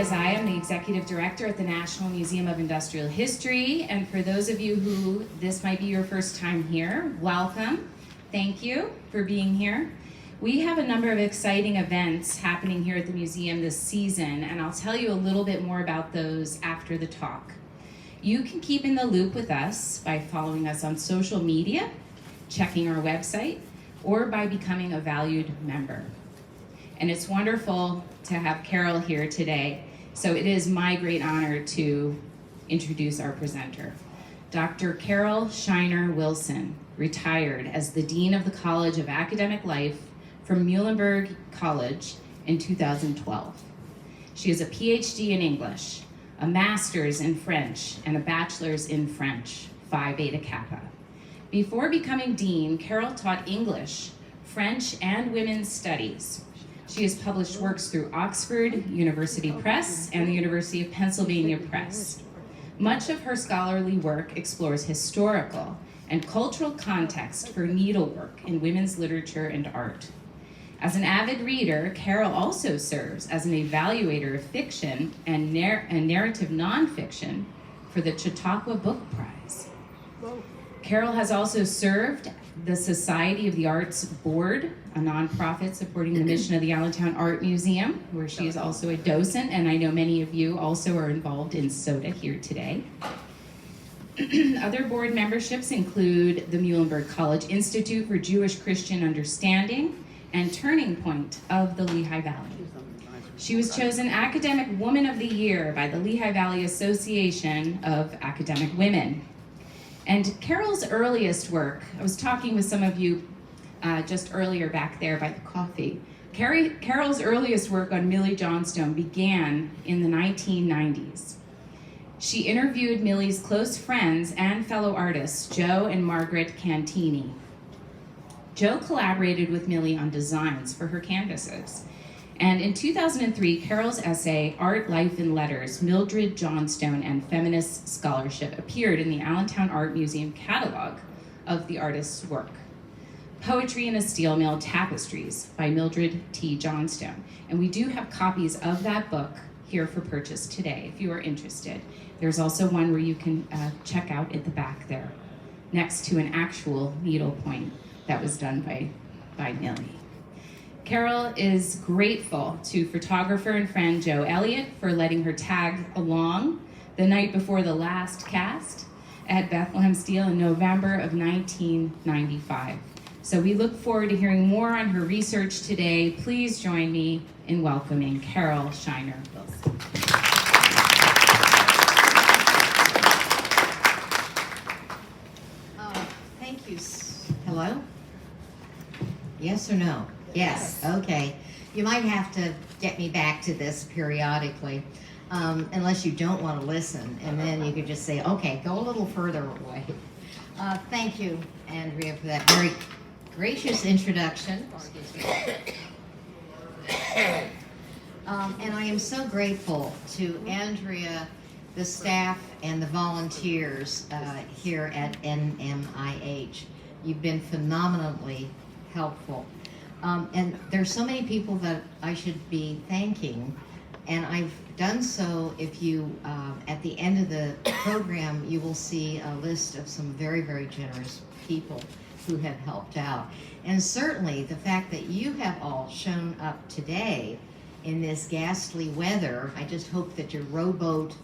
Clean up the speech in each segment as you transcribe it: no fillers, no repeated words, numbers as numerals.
as I am the Executive Director at the National Museum of Industrial History, and for those of you who this might be your first time here, welcome. Thank you for being here. We have a number of exciting events happening here at the museum this season, and I'll tell you a little bit more about those after the talk. You can keep in the loop with us by following us on social media, checking our website, or by becoming a valued member. And it's wonderful to have Carol here today, so it is my great honor to introduce our presenter. Dr. Carol Shiner Wilson retired as the Dean of the College of Academic Life from Muhlenberg College in 2012. She has a Ph.D. in English, a master's in French, and a bachelor's in French, Phi Beta Kappa. Before becoming dean, Carol taught English, French, and women's studies. She has published works through Oxford University Press and the University of Pennsylvania Press. Much of her scholarly work explores historical and cultural context for needlework in women's literature and art. As an avid reader, Carol also serves as an evaluator of fiction and narrative nonfiction for the Chautauqua Book Prize. Carol has also served the Society of the Arts Board, a nonprofit supporting the mission of the Allentown Art Museum, where she is also a docent, and I know many of you also are involved in SOTA here today. Other board memberships include the Muhlenberg College Institute for Jewish Christian Understanding and Turning Point of the Lehigh Valley. She was chosen Academic Woman of the Year by the Lehigh Valley Association of Academic Women. And Carol's earliest work, I was talking with some of you just earlier back there by the coffee. Carol's earliest work on Millie Johnstone began in the 1990s. She interviewed Millie's close friends and fellow artists, Joe and Margaret Cantini. Joe collaborated with Millie on designs for her canvases. And in 2003, Carol's essay, Art, Life, and Letters, Mildred Johnstone and Feminist Scholarship, appeared in the Allentown Art Museum catalog of the artist's work. Poetry in a Steel Mill, Tapestries by Mildred T. Johnstone. And we do have copies of that book here for purchase today, if you are interested. There's also one where you can check out at the back there, next to an actual needlepoint that was done by Millie. Carol is grateful to photographer and friend Joe Elliott for letting her tag along the night before the last cast at Bethlehem Steel in November of 1995. So we look forward to hearing more on her research today. Please join me in welcoming Carol Shiner Wilson. Thank you. Hello? Yes or no? Yes. Okay. You might have to get me back to this periodically, unless you don't want to listen, and then you could just say, okay, go a little further away. Thank you, Andrea, for that very gracious introduction. Excuse me. And I am so grateful to Andrea, the staff, and the volunteers here at NMIH. You've been phenomenally helpful. And there's so many people that I should be thanking, and I've done so. If you, at the end of the program, you will see a list of some very, very generous people who have helped out. And certainly the fact that you have all shown up today in this ghastly weather, I just hope that your rowboat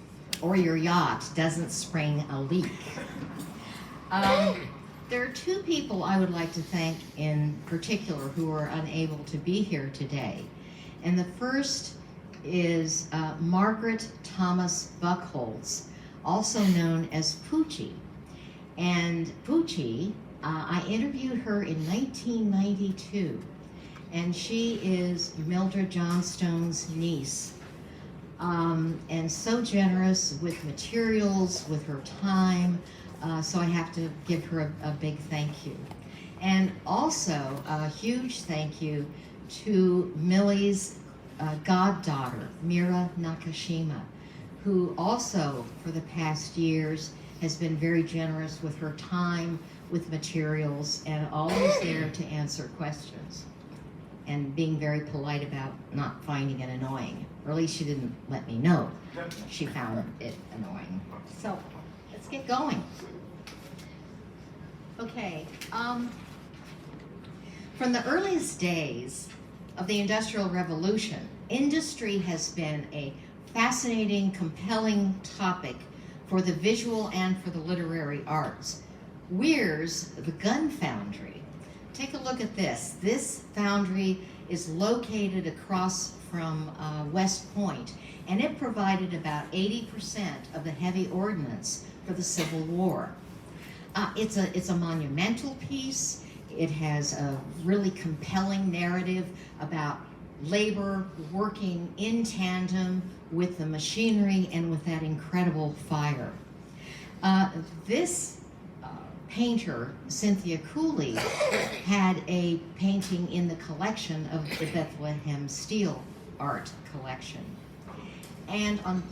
or your yacht doesn't spring a leak. There are two people I would like to thank in particular who are unable to be here today. And the first is Margaret Thomas Buckholz, also known as Poochie. And Poochie, I interviewed her in 1992, and she is Mildred Johnstone's niece. And so generous with materials, with her time, so I have to give her a big thank you. And also a huge thank you to Millie's goddaughter, Mira Nakashima, who also for the past years has been very generous with her time, with materials, and always there to answer questions. and being very polite about not finding it annoying. Or at least she didn't let me know she found it annoying. So let's get going. Okay. From the earliest days of the Industrial Revolution, industry has been a fascinating, compelling topic for the visual and for the literary arts. Weir's the gun foundry. Take a look at this. This foundry is located across from West Point, and it provided about 80% of the heavy ordnance for the Civil War. It's a monumental piece. It has a really compelling narrative about labor working in tandem with the machinery and with that incredible fire. This painter, Cynthia Cooley, had a painting in the collection of the Bethlehem Steel art collection. And on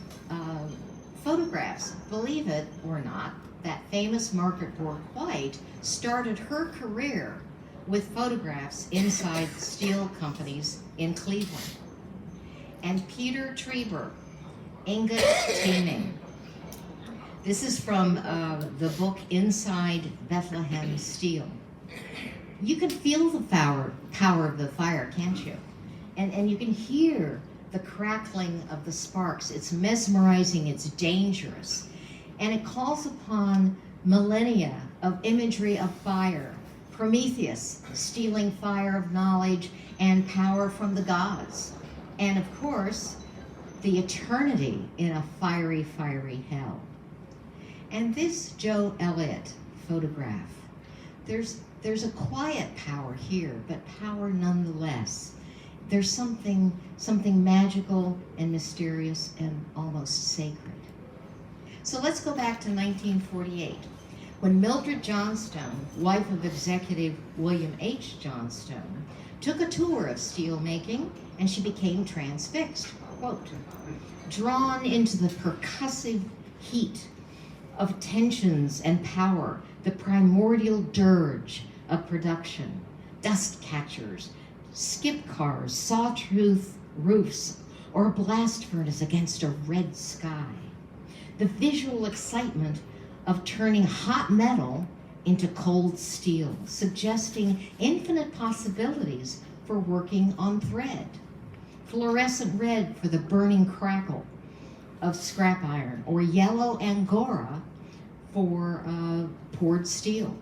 photographs, believe it or not, that famous Margaret Bourke White started her career with photographs inside steel companies in Cleveland. And Peter Treber, ingot teaming. This is from the book Inside Bethlehem Steel. You can feel the power of the fire, can't you? And you can hear the crackling of the sparks. It's mesmerizing, it's dangerous. And it calls upon millennia of imagery of fire. Prometheus stealing fire of knowledge and power from the gods. And of course, the eternity in a fiery, fiery hell. And this Joe Elliott photograph, there's a quiet power here, but power nonetheless. There's something magical and mysterious and almost sacred. So let's go back to 1948, when Mildred Johnstone, wife of executive William H. Johnstone, took a tour of steelmaking, and she became transfixed, quote, drawn into the percussive heat of tensions and power, the primordial dirge of production, dust catchers, skip cars, sawtooth roofs, or a blast furnace against a red sky. The visual excitement of turning hot metal into cold steel, suggesting infinite possibilities for working on thread. Fluorescent red for the burning crackle of scrap iron, or yellow angora for poured steel.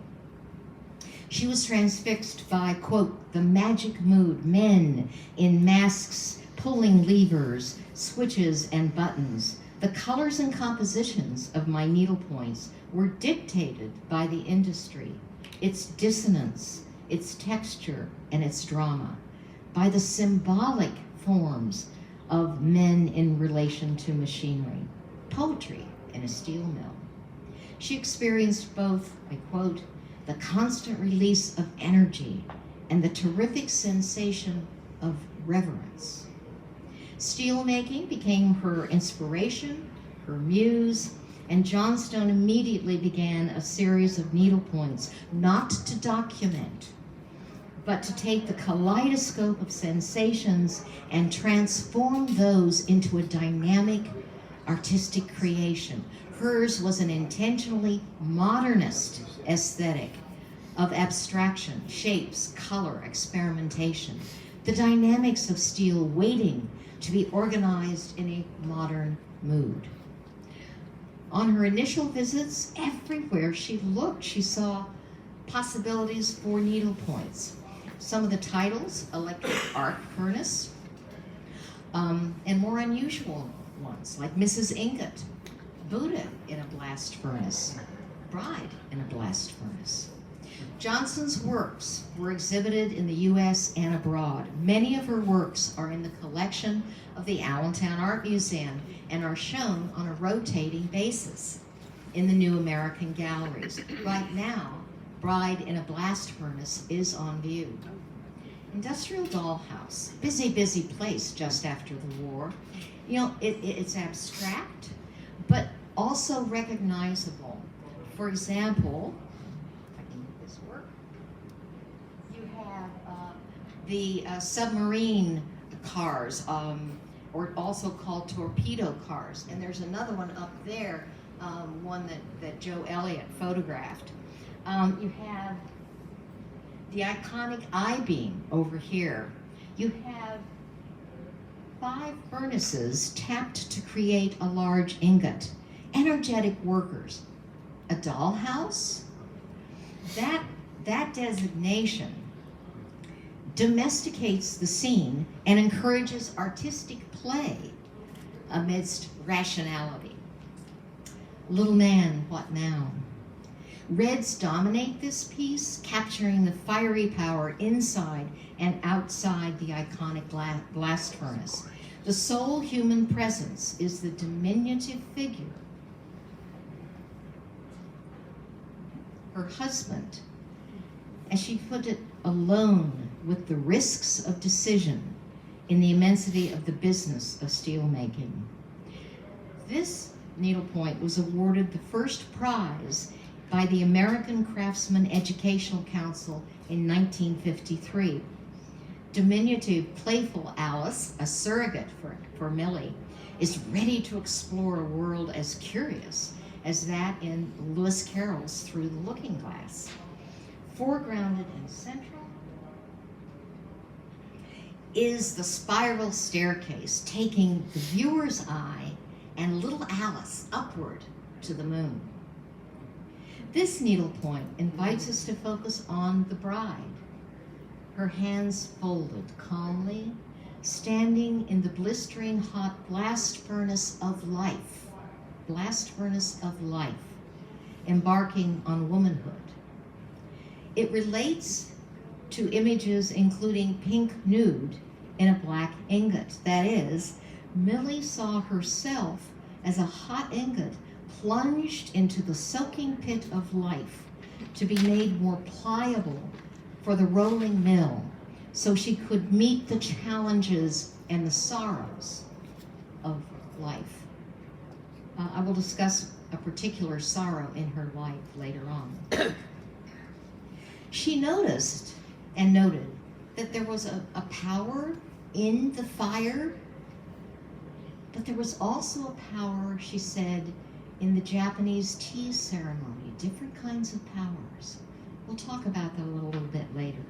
She was transfixed by, quote, the magic mood, men in masks pulling levers, switches, and buttons. The colors and compositions of my needlepoints were dictated by the industry, its dissonance, its texture, and its drama, by the symbolic forms of men in relation to machinery, poetry in a steel mill. She experienced both, I quote, the constant release of energy and the terrific sensation of reverence. Steelmaking became her inspiration, her muse, and Johnstone immediately began a series of needlepoints, not to document, but to take the kaleidoscope of sensations and transform those into a dynamic artistic creation. Hers was an intentionally modernist aesthetic of abstraction, shapes, color, experimentation, the dynamics of steel waiting to be organized in a modern mood. On her initial visits, everywhere she looked, she saw possibilities for needlepoints. Some of the titles, electric arc furnace, and more unusual ones, like Mrs. Ingot, Buddha in a blast furnace, Bride in a blast furnace. Johnson's works were exhibited in the U.S. and abroad. Many of her works are in the collection of the Allentown Art Museum and are shown on a rotating basis in the New American Galleries. Right now, Bride in a Blast Furnace is on view. Industrial Dollhouse, busy place just after the war. You know, it's abstract, but also recognizable. For example, if I can make this work, you have the submarine cars, or also called torpedo cars. And there's another one up there, one that Joe Elliott photographed. You have the iconic I-beam over here. You have 5 furnaces tapped to create a large ingot. Energetic workers. A dollhouse? That designation domesticates the scene and encourages artistic play amidst rationality. Little man, what now? Reds dominate this piece, capturing the fiery power inside and outside the iconic blast furnace. The sole human presence is the diminutive figure, her husband, as she put it, alone with the risks of decision in the immensity of the business of steelmaking. This needlepoint was awarded the first prize by the American Craftsman Educational Council in 1953. Diminutive, playful Alice, a surrogate for Millie, is ready to explore a world as curious as that in Lewis Carroll's Through the Looking Glass. Foregrounded and central is the spiral staircase, taking the viewer's eye and little Alice upward to the moon. This needlepoint invites us to focus on the bride, her hands folded calmly, standing in the blistering hot blast furnace of life, embarking on womanhood. It relates to images including pink nude in a black ingot. That is, Millie saw herself as a hot ingot plunged into the soaking pit of life to be made more pliable for the rolling mill so she could meet the challenges and the sorrows of life. I will discuss a particular sorrow in her life later on. She noticed and noted that there was a power in the fire, but there was also a power, she said, in the Japanese tea ceremony, different kinds of powers. We'll talk about that a little bit later.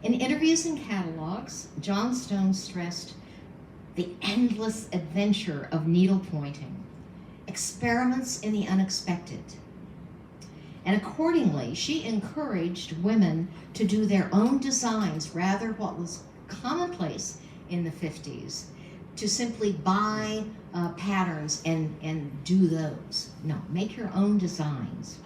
In interviews and catalogs, Johnstone stressed the endless adventure of needlepointing, experiments in the unexpected. And accordingly, she encouraged women to do their own designs, rather what was commonplace in the 50s, to simply buy patterns and do those. No, make your own designs.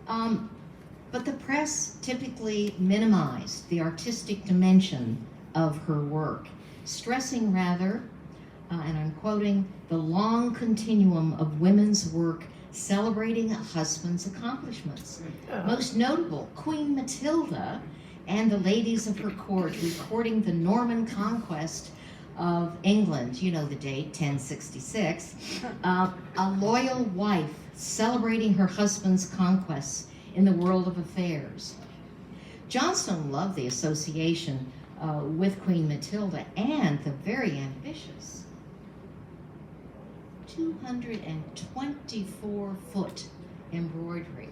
But the press typically minimized the artistic dimension of her work, stressing rather, and I'm quoting, the long continuum of women's work celebrating a husband's accomplishments. Most notable, Queen Matilda and the ladies of her court recording the Norman conquest of England, you know the date, 1066, a loyal wife celebrating her husband's conquests in the world of affairs. Johnstone loved the association with Queen Matilda and the very ambitious 224-foot embroidery.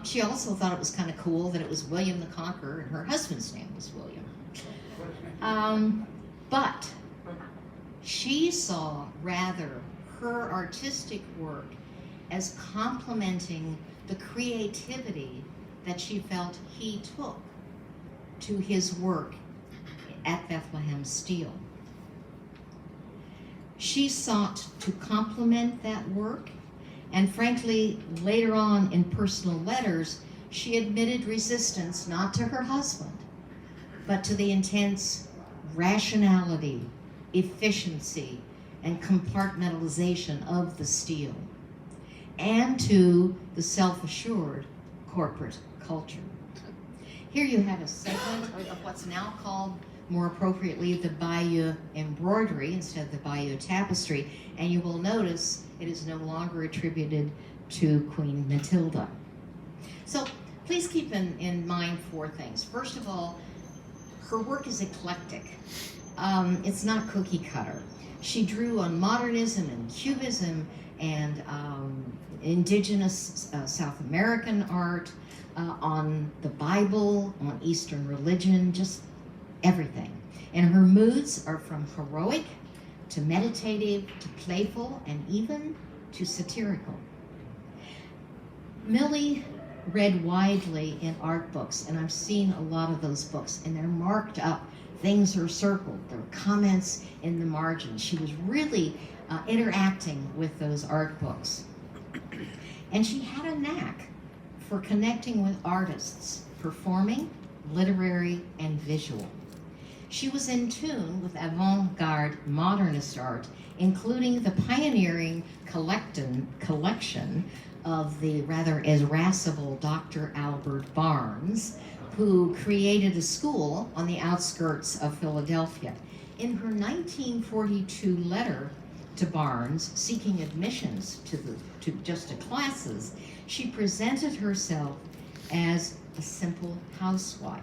She also thought it was kind of cool that it was William the Conqueror and her husband's name was William. But she saw rather her artistic work as complementing the creativity that she felt he took to his work at Bethlehem Steel. She sought to complement that work, and frankly, later on in personal letters, she admitted resistance not to her husband, but to the intense rationality, efficiency, and compartmentalization of the steel, and to the self-assured corporate culture. Here you have a segment of what's now called, more appropriately, the Bayeux embroidery instead of the Bayeux tapestry, and you will notice it is no longer attributed to Queen Matilda. So please keep in mind four things. First of all, her work is eclectic. It's not cookie cutter. She drew on modernism and cubism and indigenous South American art, on the Bible, on Eastern religion, just everything. And her moods are from heroic to meditative to playful and even to satirical. Millie read widely in art books, and I've seen a lot of those books, and they're marked up. Things are circled. There are comments in the margins. She was really interacting with those art books. And she had a knack for connecting with artists, performing, literary, and visual. She was in tune with avant-garde modernist art, including the pioneering collection of the rather irascible Dr. Albert Barnes, who created a school on the outskirts of Philadelphia. In her 1942 letter to Barnes, seeking admissions to classes, she presented herself as a simple housewife,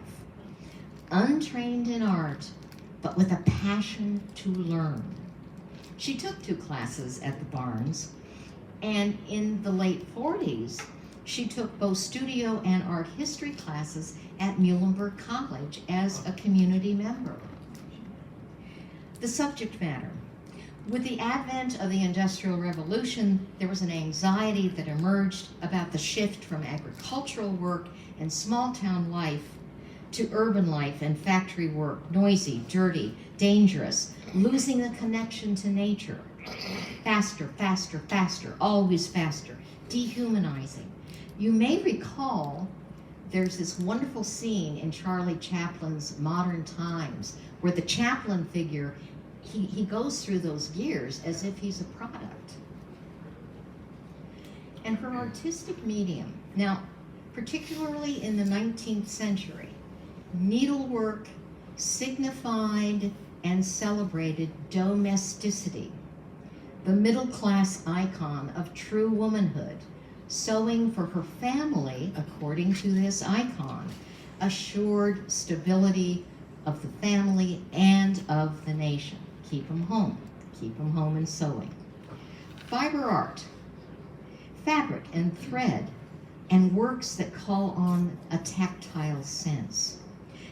untrained in art, but with a passion to learn. She took 2 classes at the Barnes, and in the late 40s, she took both studio and art history classes at Muhlenberg College as a community member. The subject matter. With the advent of the Industrial Revolution, there was an anxiety that emerged about the shift from agricultural work and small-town life to urban life and factory work, noisy, dirty, dangerous, losing the connection to nature. Faster, faster, faster, always faster, dehumanizing. You may recall there's this wonderful scene in Charlie Chaplin's Modern Times where the Chaplin figure, he goes through those gears as if he's a product. And her artistic medium, now, particularly in the 19th century, needlework signified and celebrated domesticity, the middle-class icon of true womanhood, sewing for her family, according to this icon, assured stability of the family and of the nation. Keep them home and sewing. Fiber art, fabric and thread, and works that call on a tactile sense.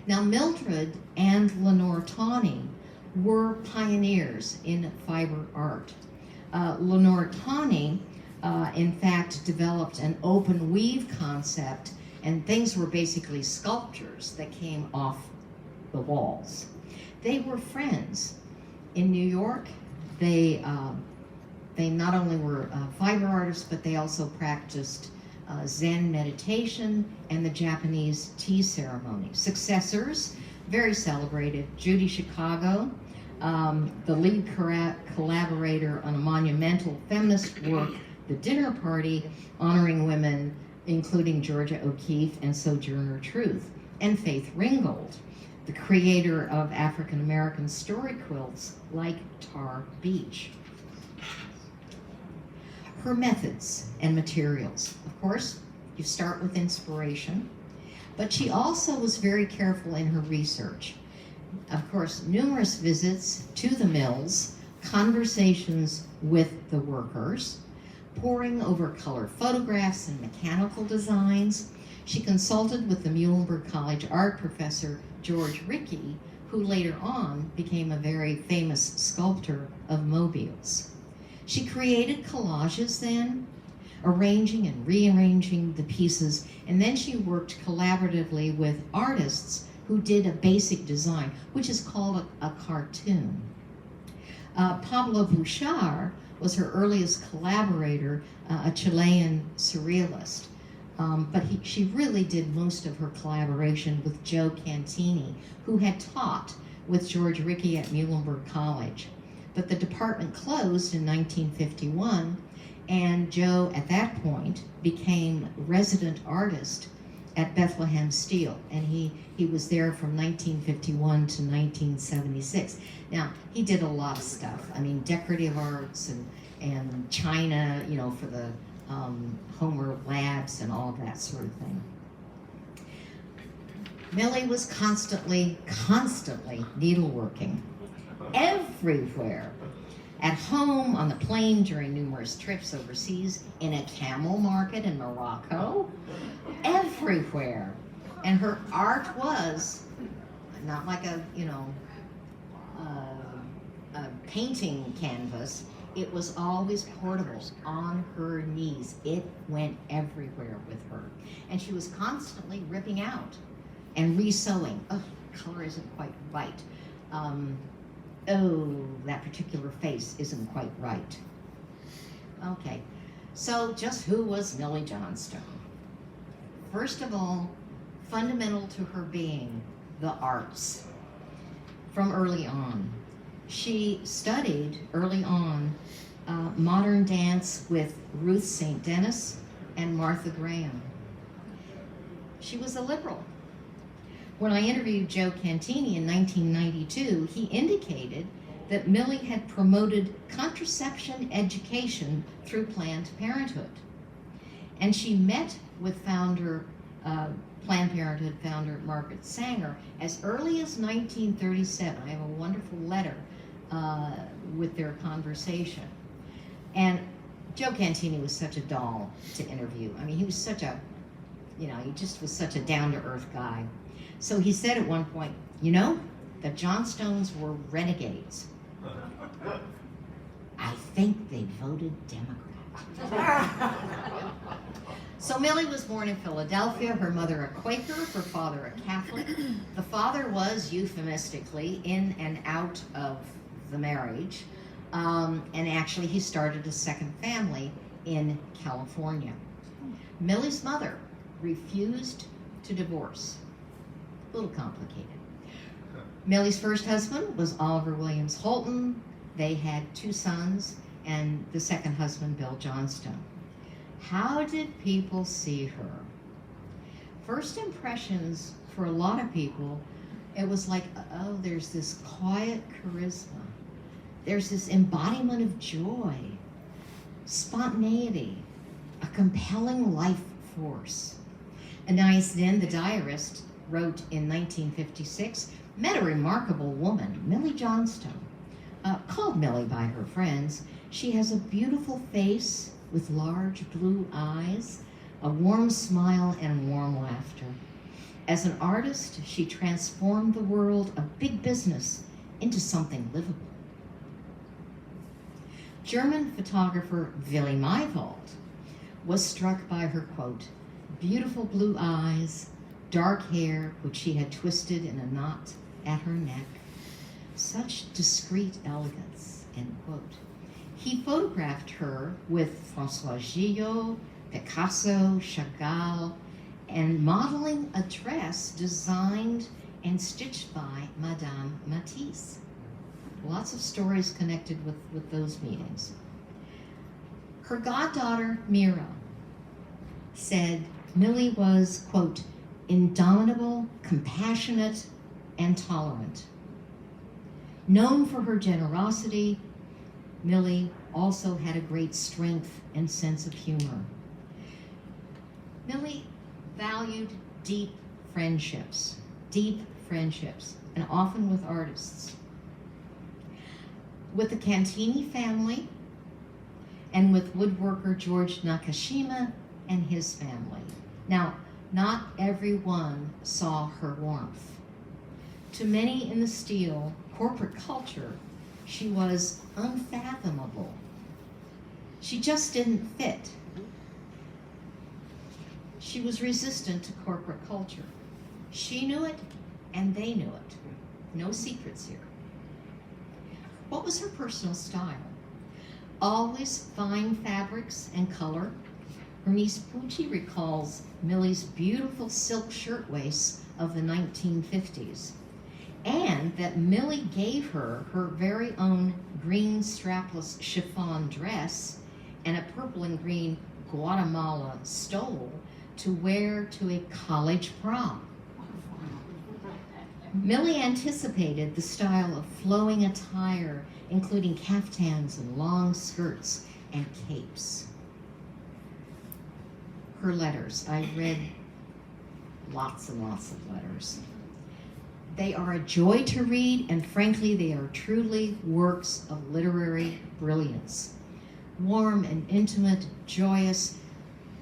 Now, Mildred and Lenore Tawney were pioneers in fiber art. Lenore Tawney, in fact, developed an open weave concept, and things were basically sculptures that came off the walls. They were friends. In New York, they not only were fiber artists, but they also practiced Zen meditation and the Japanese tea ceremony. Successors, very celebrated, Judy Chicago, the lead collaborator on a monumental feminist work, The Dinner Party, honoring women, including Georgia O'Keeffe and Sojourner Truth, and Faith Ringgold, the creator of African-American story quilts like Tar Beach. Her methods and materials. Of course, you start with inspiration, but she also was very careful in her research. Of course, numerous visits to the mills, conversations with the workers, poring over color photographs and mechanical designs. She consulted with the Muhlenberg College art professor, George Rickey, who later on became a very famous sculptor of mobiles. She created collages then, arranging and rearranging the pieces, and then she worked collaboratively with artists who did a basic design, which is called a cartoon. Pablo Bouchard was her earliest collaborator, a Chilean surrealist. But she really did most of her collaboration with Joe Cantini, who had taught with George Rickey at Muhlenberg College. But the department closed in 1951, and Joe, at that point, became resident artist at Bethlehem Steel, and he was there from 1951 to 1976. Now, he did a lot of stuff. I mean, decorative arts and china, for the Homer Labs and all that sort of thing. Millie was constantly needleworking everywhere. At home, on the plane, during numerous trips overseas, in a camel market in Morocco, everywhere. And her art was not like a painting canvas. It was always portable, on her knees. It went everywhere with her. And she was constantly ripping out and re-sewing. Oh, color isn't quite right. Oh, that particular face isn't quite right. Okay, so just who was Millie Johnstone? First of all, fundamental to her being, the arts. From early on. She studied early on modern dance with Ruth St. Denis and Martha Graham. She was a liberal. When I interviewed Joe Cantini in 1992, he indicated that Millie had promoted contraception education through Planned Parenthood. And she met with Planned Parenthood founder Margaret Sanger as early as 1937. I have a wonderful letter with their conversation. And Joe Cantini was such a doll to interview. I mean, he was such a, he just was such a down-to-earth guy. So he said at one point, the Johnstones were renegades. I think they voted Democrat. So Millie was born in Philadelphia, her mother a Quaker, her father a Catholic. The father was euphemistically in and out of the marriage, and actually he started a second family in California. Millie's mother refused to divorce. A little complicated. Millie's first husband was Oliver Williams Holton. They had 2 sons, and the second husband, Bill Johnstone. How did people see her? First impressions for a lot of people, it was like, oh, there's this quiet charisma. There's this embodiment of joy, spontaneity, a compelling life force. Anais Nin, the diarist, wrote in 1956, met a remarkable woman, Millie Johnstone, called Millie by her friends. She has a beautiful face with large blue eyes, a warm smile, and warm laughter. As an artist, she transformed the world of big business into something livable. German photographer Willy Maywald was struck by her, quote, beautiful blue eyes, dark hair, which she had twisted in a knot at her neck. Such discreet elegance, end quote. He photographed her with François Gillot, Picasso, Chagall, and modeling a dress designed and stitched by Madame Matisse. Lots of stories connected with those meetings. Her goddaughter, Mira, said Millie was, quote, indomitable, compassionate, and tolerant. Known for her generosity, Millie also had a great strength and sense of humor. Millie valued deep friendships, and often with artists. With the Cantini family, and with woodworker George Nakashima and his family. Now, not everyone saw her warmth. To many in the steel corporate culture, she was unfathomable. She just didn't fit. She was resistant to corporate culture. She knew it, and they knew it. No secrets here. What was her personal style? Always fine fabrics and color. Hermes Pucci recalls Millie's beautiful silk shirtwaists of the 1950s, and that Millie gave her her very own green strapless chiffon dress and a purple and green Guatemala stole to wear to a college prom. Millie anticipated the style of flowing attire, including caftans and long skirts and capes. her letters. I read lots and lots of letters. They are a joy to read, and frankly, they are truly works of literary brilliance. Warm and intimate, joyous,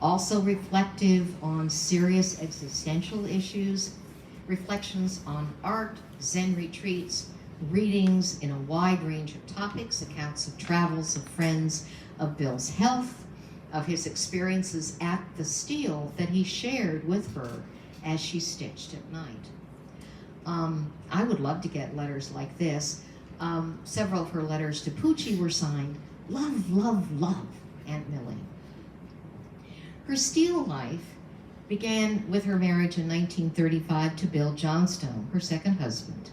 also reflective on serious existential issues, reflections on art, Zen retreats, readings in a wide range of topics, accounts of travels of friends, of Bill's health, of his experiences at the steel that he shared with her as she stitched at night. I would love to get letters like this. Several of her letters to Poochie were signed, "Love, love, love, Aunt Millie." Her steel life began with her marriage in 1935 to Bill Johnstone, her second husband.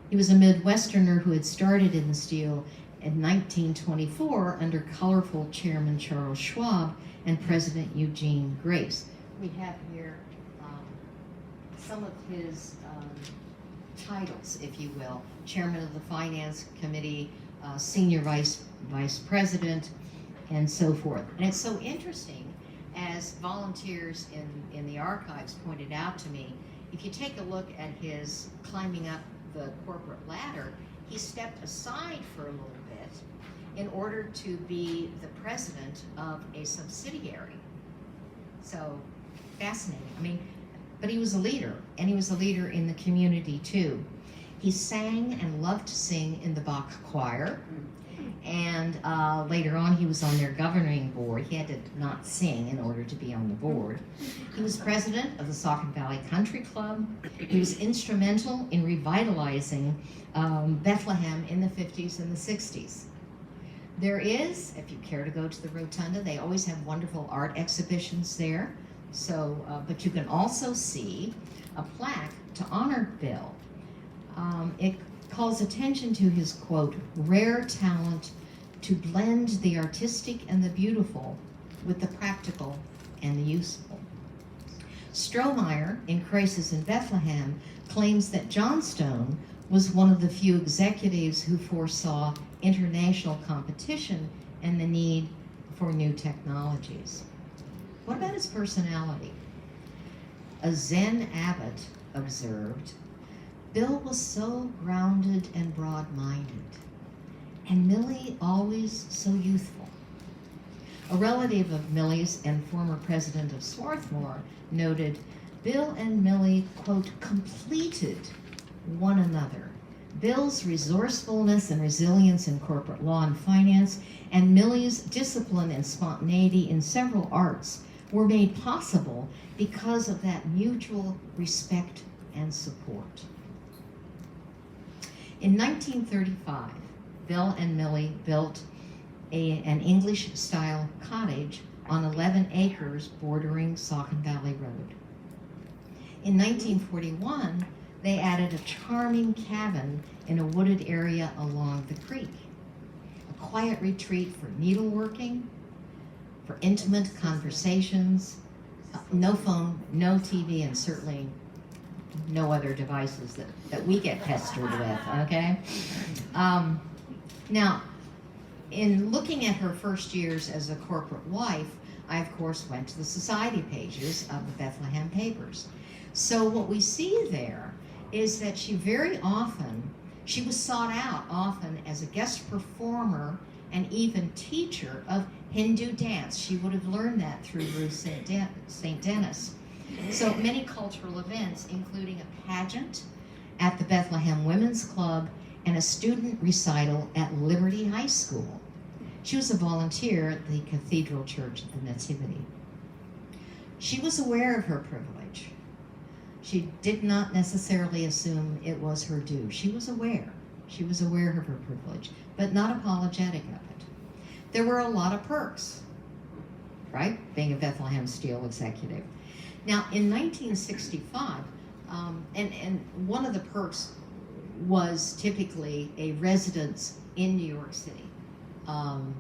He was a Midwesterner who had started in the steel in 1924 under colorful Chairman Charles Schwab and President Eugene Grace. We have here some of his titles, if you will: Chairman of the Finance Committee, Senior Vice President, and so forth. And it's so interesting, as volunteers in the archives pointed out to me, if you take a look at his climbing up the corporate ladder, he stepped aside for a little bit in order to be the president of a subsidiary. So fascinating. I mean, but he was a leader, and he was a leader in the community too. He sang and loved to sing in the Bach choir, and later on he was on their governing board. He had to not sing in order to be on the board. He was president of the Saucon Valley Country Club. He was instrumental in revitalizing Bethlehem in the 50s and the 60s. There is, if you care to go to the Rotunda, they always have wonderful art exhibitions there. So, but you can also see a plaque to honor Bill. It calls attention to his, quote, rare talent to blend the artistic and the beautiful with the practical and the useful. Strohmeyer, in Crisis in Bethlehem, claims that Johnstone was one of the few executives who foresaw international competition and the need for new technologies. What about his personality? A Zen abbot observed, Bill was so grounded and broad-minded, and Millie always so youthful. A relative of Millie's and former president of Swarthmore noted, Bill and Millie, quote, completed one another. Bill's resourcefulness and resilience in corporate law and finance, and Millie's discipline and spontaneity in several arts were made possible because of that mutual respect and support. In 1935, Bill and Millie built an English-style cottage on 11 acres bordering Saucon Valley Road. In 1941, they added a charming cabin in a wooded area along the creek, a quiet retreat for needleworking, for intimate conversations, no phone, no TV, and certainly no other devices that we get pestered with, okay? Now, in looking at her first years as a corporate wife, I, of course, went to the society pages of the Bethlehem papers. So what we see there is that she was sought out often as a guest performer and even teacher of Hindu dance. She would have learned that through Ruth St. Denis. So many cultural events, including a pageant at the Bethlehem Women's Club and a student recital at Liberty High School. She was a volunteer at the Cathedral Church of the Nativity. She was aware of her privilege. She did not necessarily assume it was her due. She was aware. She was aware of her privilege, but not apologetic of it. There were a lot of perks, right? Being a Bethlehem Steel executive. Now, in 1965, and one of the perks was typically a residence in New York City. And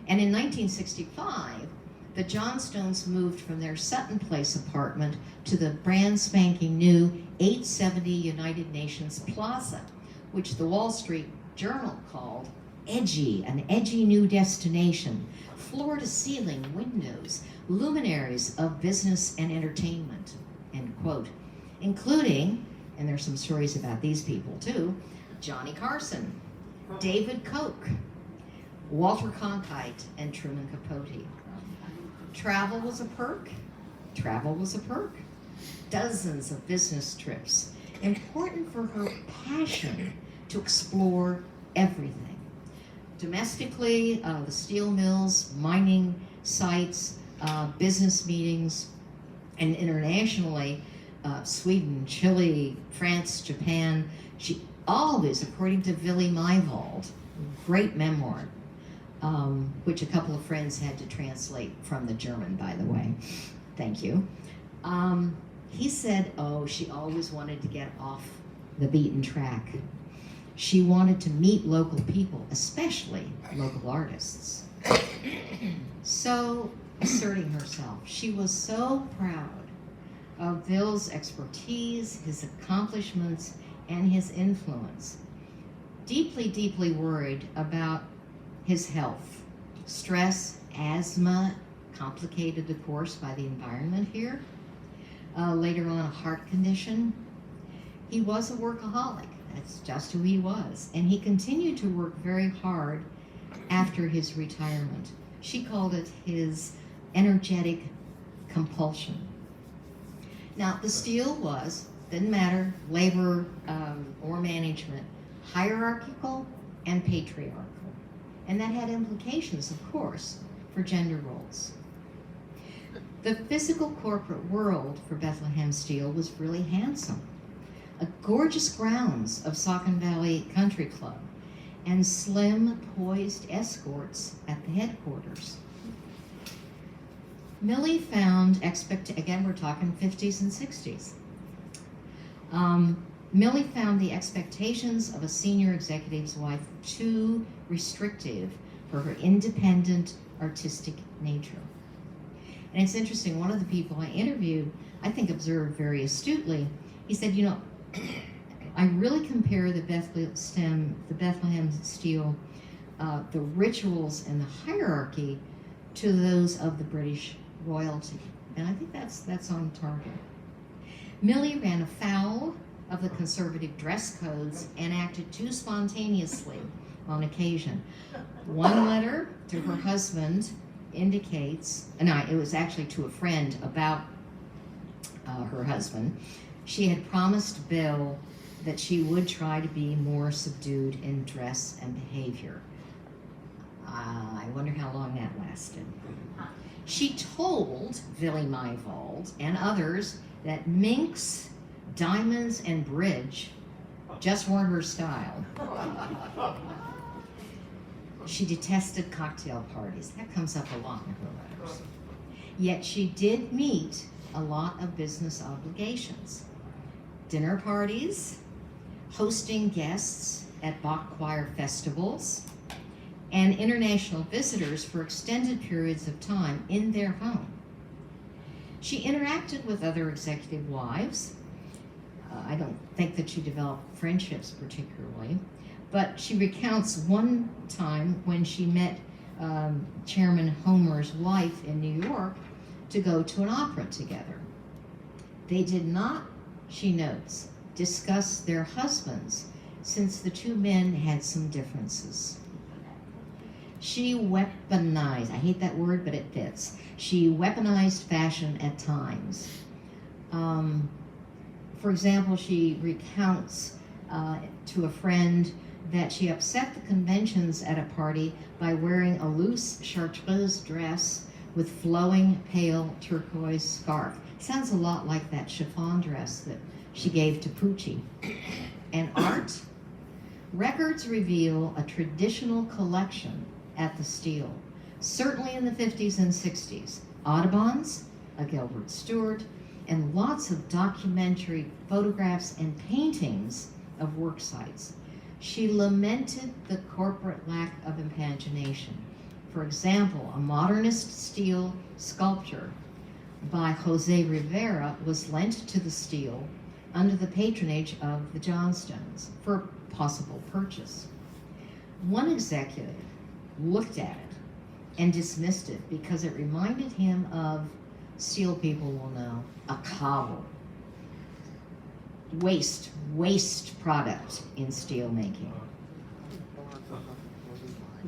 in 1965, the Johnstones moved from their Sutton Place apartment to the brand spanking new 870 United Nations Plaza, which the Wall Street Journal called an edgy new destination, floor-to-ceiling windows, luminaries of business and entertainment, end quote, including, and there's some stories about these people too, Johnny Carson, David Koch, Walter Cronkite, and Truman Capote. Travel was a perk. Travel was a perk. Dozens of business trips, important for her passion to explore everything. Domestically, the steel mills, mining sites, business meetings, and internationally, Sweden, Chile, France, Japan. She always, according to Willy Myvold, great memoir, which a couple of friends had to translate from the German, by the way. Thank you. He said, oh, she always wanted to get off the beaten track. She wanted to meet local people, especially local artists. So, asserting herself, she was so proud of Will's expertise, his accomplishments, and his influence. Deeply, deeply worried about his health. Stress, asthma, complicated, of course, by the environment here. Later on, a heart condition. He was a workaholic. That's just who he was. And he continued to work very hard after his retirement. She called it his energetic compulsion. Now, the steel was, didn't matter, labor or management, hierarchical and patriarchal. And that had implications, of course, for gender roles. The physical corporate world for Bethlehem Steel was really handsome. A gorgeous grounds of Saucon Valley Country Club and slim, poised escorts at the headquarters. Millie found, again we're talking 50s and 60s. Millie found the expectations of a senior executive's wife too restrictive for her independent, artistic nature. And it's interesting, one of the people I interviewed, I think observed very astutely, he said, you know, I really compare the Bethlehem Steel, the rituals and the hierarchy to those of the British royalty. And I think that's on target. Millie ran afoul of the conservative dress codes and acted too spontaneously on occasion. One letter to her husband indicates, it was actually to a friend about her husband. She had promised Bill that she would try to be more subdued in dress and behavior. I wonder how long that lasted. She told Willy Myvold and others that minks, diamonds, and bridge just weren't her style. She detested cocktail parties. That comes up a lot in her letters. Yet she did meet a lot of business obligations. Dinner parties, hosting guests at Bach choir festivals, and international visitors for extended periods of time in their home. She interacted with other executive wives. I don't think that she developed friendships particularly, but she recounts one time when she met Chairman Homer's wife in New York to go to an opera together. They did not, she notes, discuss their husbands since the two men had some differences. She weaponized, I hate that word, but it fits. She weaponized fashion at times. For example, she recounts to a friend that she upset the conventions at a party by wearing a loose chartreuse dress with flowing pale turquoise scarf. Sounds a lot like that chiffon dress that she gave to Pucci. And art? Records reveal a traditional collection at the Steel, certainly in the 50s and 60s. Audubon's, a Gilbert Stuart, and lots of documentary photographs and paintings of work sites. She lamented the corporate lack of imagination. For example, a modernist steel sculpture by Jose Rivera was lent to the Steel under the patronage of the Johnstones for possible purchase. One executive looked at it and dismissed it because it reminded him of, steel people will know, a cobble. Waste product in steel making.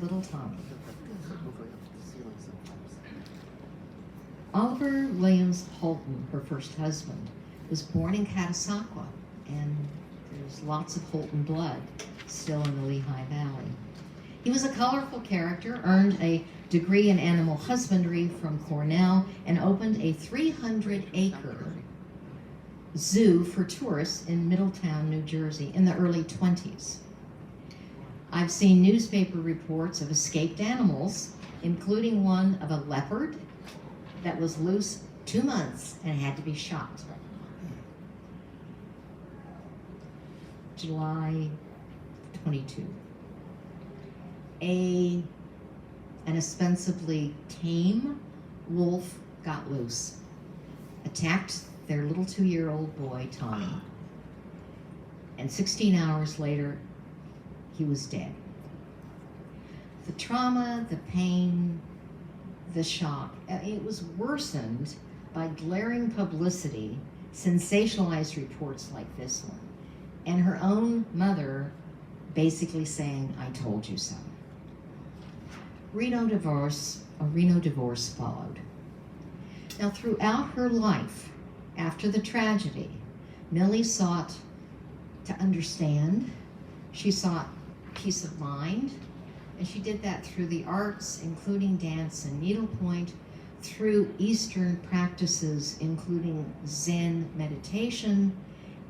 Little Tommy. Oliver Williams Holton, her first husband, was born in Catasauqua, and there's lots of Holton blood still in the Lehigh Valley. He was a colorful character, earned a degree in animal husbandry from Cornell, and opened a 300-acre zoo for tourists in Middletown, New Jersey in the early 20s. I've seen newspaper reports of escaped animals, including one of a leopard that was loose 2 months and had to be shot. July 22. An ostensibly tame wolf got loose, attacked their little 2-year-old boy, Tommy, and 16 hours later, he was dead. The trauma, the pain, the shock, it was worsened by glaring publicity, sensationalized reports like this one, and her own mother basically saying, "I told you so." A Reno divorce followed. Now, throughout her life, after the tragedy, Millie sought to understand. She sought peace of mind, and she did that through the arts, including dance and needlepoint, through Eastern practices, including Zen meditation,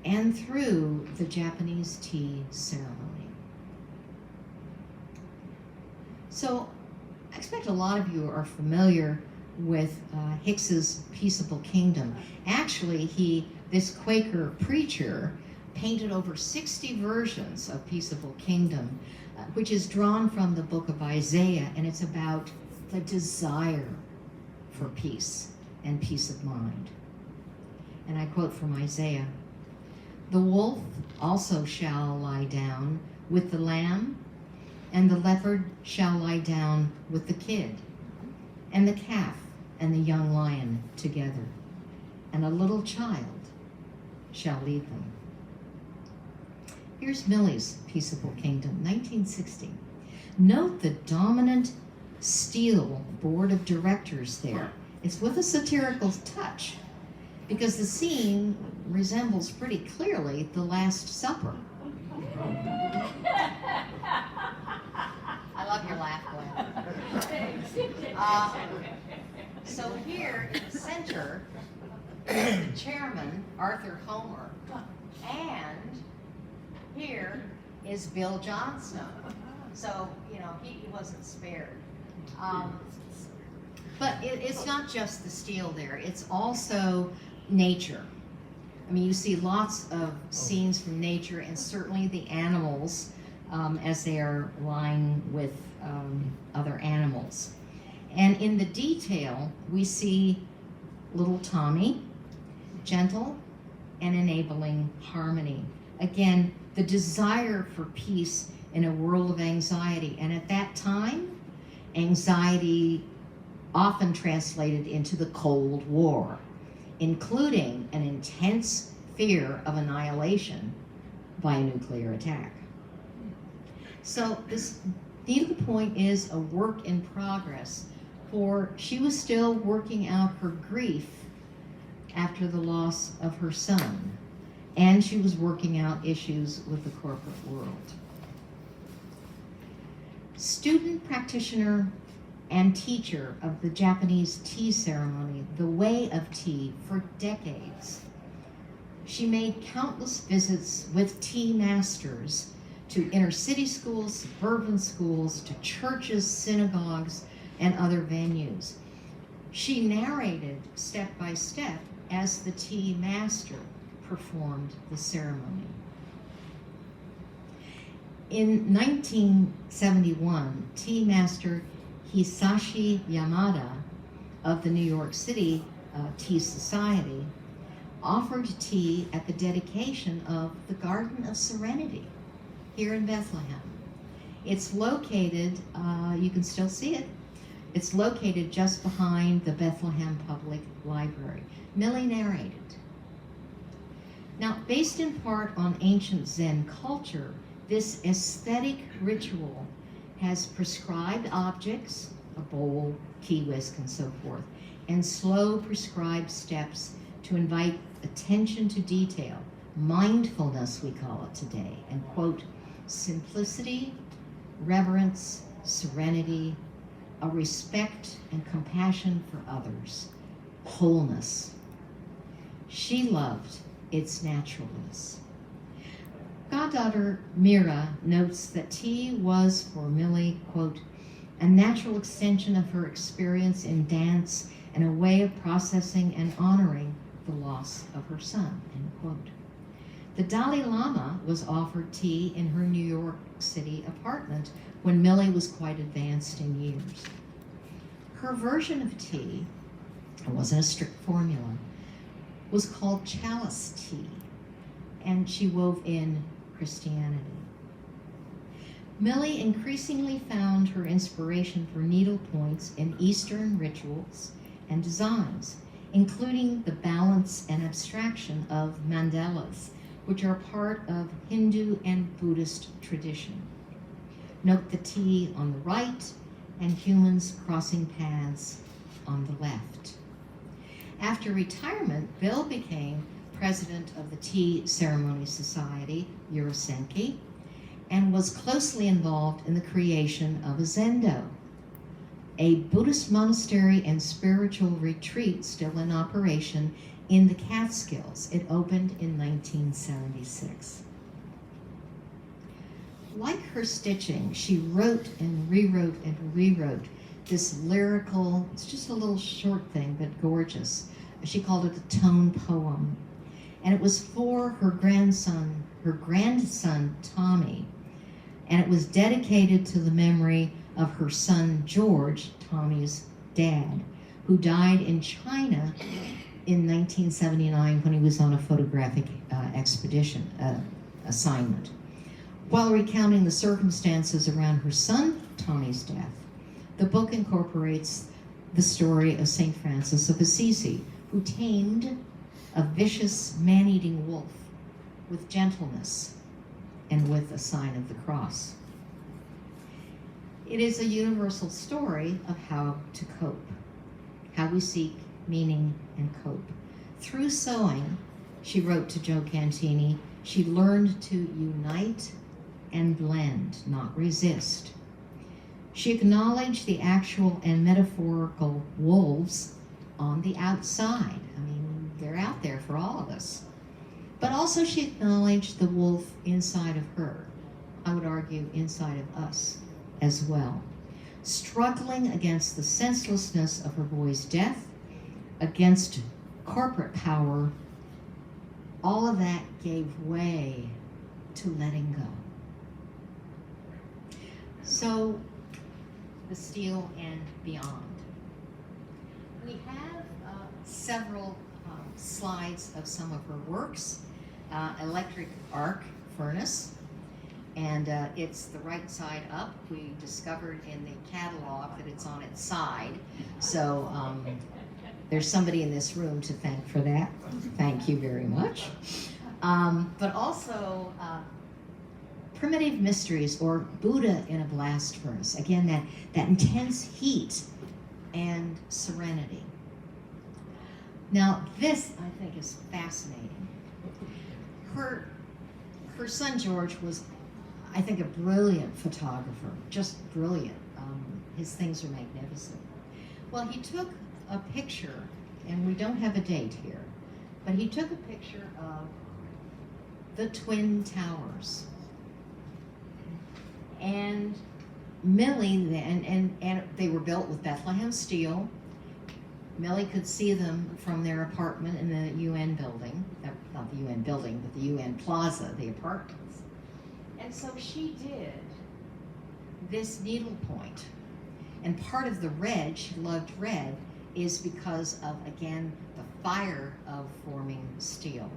and through the Japanese tea ceremony. So, I expect a lot of you are familiar with Hicks's Peaceable Kingdom. Actually, this Quaker preacher painted over 60 versions of Peaceable Kingdom, which is drawn from the book of Isaiah, and it's about the desire for peace and peace of mind. And I quote from Isaiah, "The wolf also shall lie down with the lamb, and the leopard shall lie down with the kid, and the calf and the young lion together, and a little child shall lead them." Here's Millie's Peaceable Kingdom, 1960. Note the dominant steel board of directors there. It's with a satirical touch, because the scene resembles pretty clearly The Last Supper. I love your laugh, Glenn. So here in the center is the chairman, Arthur Homer, and here is Bill Johnstone. So, he wasn't spared. But it's not just the steel there, it's also nature. I mean, you see lots of scenes from nature, and certainly the animals as they are lying with other animals. And in the detail, we see little Tommy, gentle and enabling harmony. Again, the desire for peace in a world of anxiety. And at that time, anxiety often translated into the Cold War, including an intense fear of annihilation by a nuclear attack. So this Needlepoint is a work in progress, for she was still working out her grief after the loss of her son, and she was working out issues with the corporate world. Student, practitioner, and teacher of the Japanese tea ceremony, the way of tea, for decades. She made countless visits with tea masters to inner city schools, suburban schools, to churches, synagogues, and other venues. She narrated step by step as the tea master performed the ceremony. In 1971, tea master Hisashi Yamada of the New York City Tea Society offered tea at the dedication of the Garden of Serenity here in Bethlehem. It's located, you can still see it, it's located just behind the Bethlehem Public Library. Millie narrated. Now, based in part on ancient Zen culture, this aesthetic ritual has prescribed objects, a bowl, key whisk, and so forth, and slow prescribed steps to invite attention to detail, mindfulness we call it today, and quote, simplicity, reverence, serenity, a respect and compassion for others, wholeness. She loved its naturalness. Goddaughter Mira notes that tea was for Millie, quote, a natural extension of her experience in dance and a way of processing and honoring the loss of her son, end quote. The Dalai Lama was offered tea in her New York City apartment when Millie was quite advanced in years. Her version of tea, it wasn't a strict formula, was called chalice tea, and she wove in Christianity. Millie increasingly found her inspiration for needlepoints in Eastern rituals and designs, including the balance and abstraction of mandalas, which are part of Hindu and Buddhist tradition. Note the T on the right and humans crossing paths on the left. After retirement, Bill became president of the Tea Ceremony Society, Urasenki, and was closely involved in the creation of a zendo, a Buddhist monastery and spiritual retreat still in operation in the Catskills. It opened in 1976. Like her stitching, she wrote and rewrote this lyrical, it's just a little short thing, but gorgeous. She called it a tone poem. And it was for her grandson Tommy. And it was dedicated to the memory of her son George, Tommy's dad, who died in China in 1979 when he was on a photographic expedition assignment. While recounting the circumstances around her son Tommy's death, the book incorporates the story of St. Francis of Assisi, who tamed a vicious man-eating wolf with gentleness and with a sign of the cross. It is a universal story of how to cope, how we seek meaning and cope. Through sewing, she wrote to Joe Cantini, she learned to unite and blend, not resist. She acknowledged the actual and metaphorical wolves on the outside. I mean, they're out there for all of us. But also she acknowledged the wolf inside of her. I would argue inside of us as well. Struggling against the senselessness of her boy's death, against corporate power, all of that gave way to letting go. So, the steel and beyond. We have several slides of some of her works. Electric arc furnace, and it's the right side up. We discovered in the catalog that it's on its side, so there's somebody in this room to thank for that. Thank you very much. But also primitive mysteries, or Buddha in a blast furnace. Again, that intense heat and serenity. Now, this I think is fascinating. Her son George was, I think, a brilliant photographer, just brilliant. His things are magnificent. Well, he took a picture, and we don't have a date here, but he took a picture of the Twin Towers. And Millie, and they were built with Bethlehem steel. Millie could see them from their apartment in the UN building, not the UN building, but the UN plaza, the apartments. And so she did this needlepoint. And part of the red, she loved red, is because of, again, the fire of forming steel.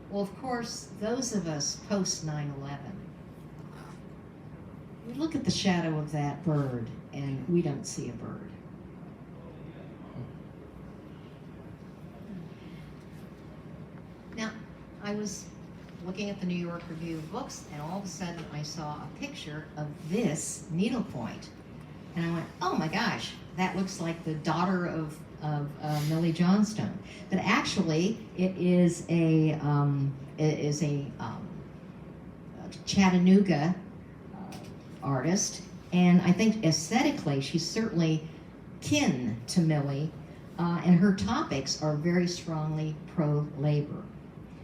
Well, of course, those of us post 9/11 We look at the shadow of that bird and we don't see a bird. Now, I was looking at the New York Review of Books, and all of a sudden I saw a picture of this needlepoint. And I went, oh my gosh, that looks like the daughter of Millie Johnstone. But actually, it is a Chattanooga artist, and I think aesthetically she's certainly kin to Millie, and her topics are very strongly pro-labor,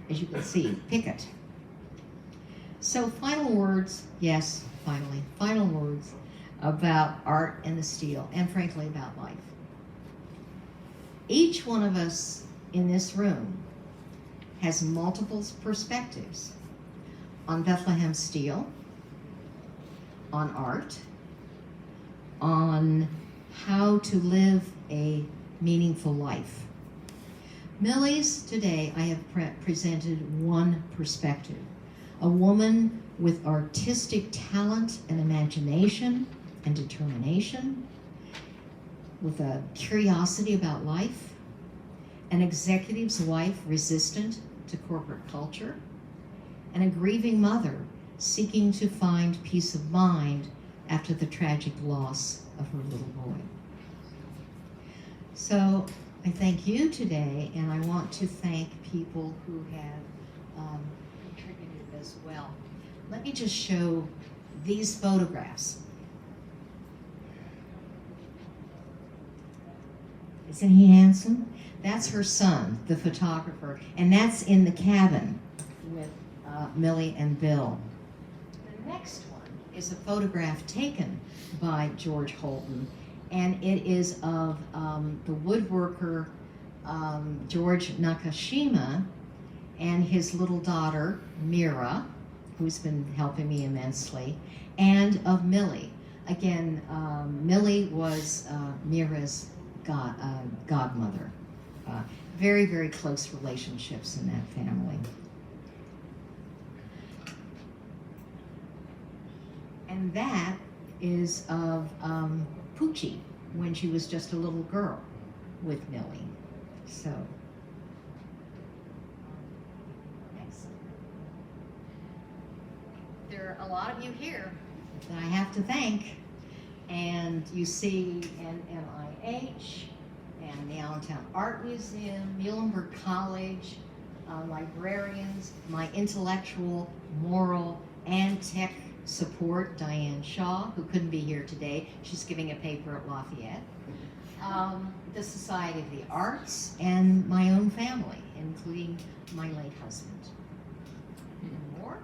as you can see, picket. So final words, yes, finally, final words about art and the steel, and frankly about life. Each one of us in this room has multiple perspectives on Bethlehem steel, on art, on how to live a meaningful life. Millie's today, I have presented one perspective, a woman with artistic talent and imagination and determination, with a curiosity about life, an executive's wife resistant to corporate culture, and a grieving mother seeking to find peace of mind after the tragic loss of her little boy. So I thank you today, and I want to thank people who have contributed as well. Let me just show these photographs. Isn't he handsome? That's her son, the photographer, and that's in the cabin with Millie and Bill. The next one is a photograph taken by George Holton, and it is of the woodworker George Nakashima and his little daughter, Mira, who's been helping me immensely, and of Millie. Again, Millie was Mira's godmother. Very, very close relationships in that family. And that is of Poochie when she was just a little girl with Millie. So, next. There are a lot of you here that I have to thank. And you see NMIH and the Allentown Art Museum, Muhlenberg College, librarians, my intellectual, moral, and tech support, Diane Shaw, who couldn't be here today. She's giving a paper at Lafayette. The Society of the Arts, and my own family, including my late husband. And more.